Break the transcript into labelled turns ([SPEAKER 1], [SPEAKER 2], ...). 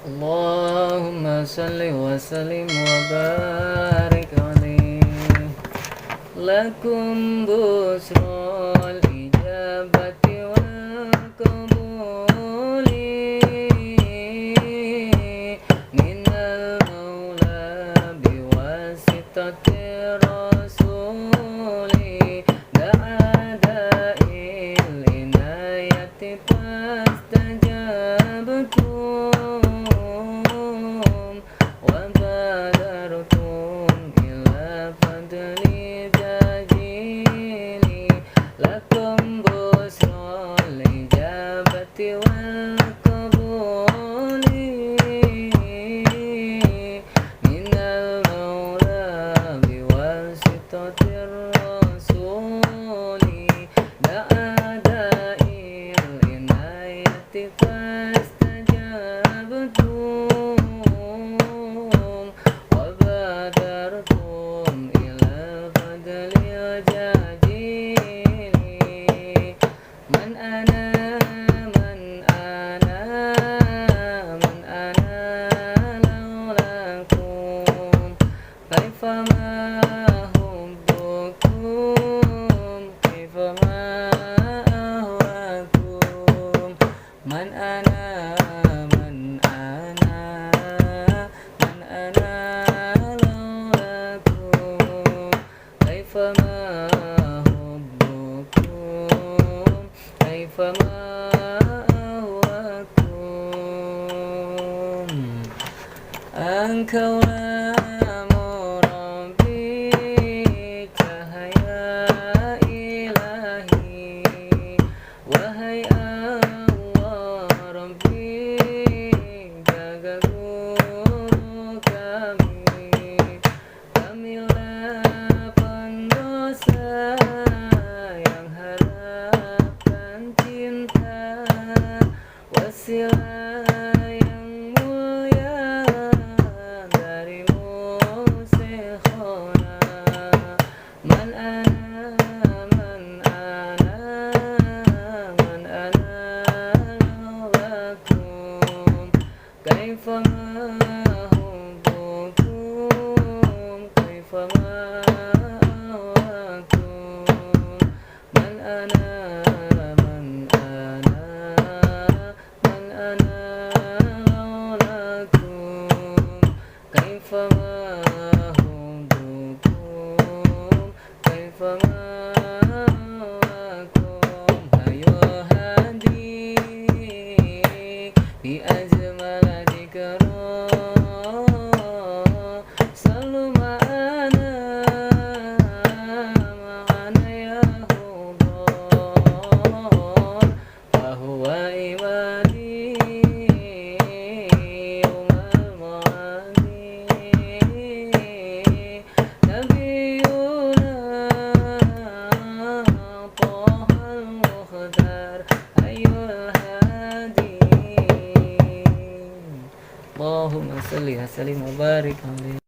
[SPEAKER 1] Allahumma salli wa sallim wa barik alaih. Lakum busrul ijabati wal qabuli minal maula biwasitati rasuli da'ada'il inayati fastajabtum wa badartum ila fadli jajili. Lakum busrul ijabati wal qabuli minal maula biwasitatir rasuli da'ada'il inayati fastajabtum wa badartum ila fadli jajili. Man ana laulakum kaifama hubbukum kaifama ahwakum. Man ana laulakum kaifama hubbukum kaifama ahwakum. Engkaulah Murabbi cahaya ilahi. Wahai Allah Rabbi, jaga guru kami. Kamilah pendosa yang harapkan cinta, wasilah yang mulia darimu Syekhona. Man ana laulakum kaifama hubbukum kaifama ahwakum. Man ana laulakum kaifama hubbukum kaifama ahwakum. Hayo hadi bi ajmal dikra sallu ma'ana ya hubbar fahuwa ibadi yawmal ma'adi. Nabiyuna Tahal Mukhtar ayyul hadi. Allahumma salli wa sallim wa barik alaih.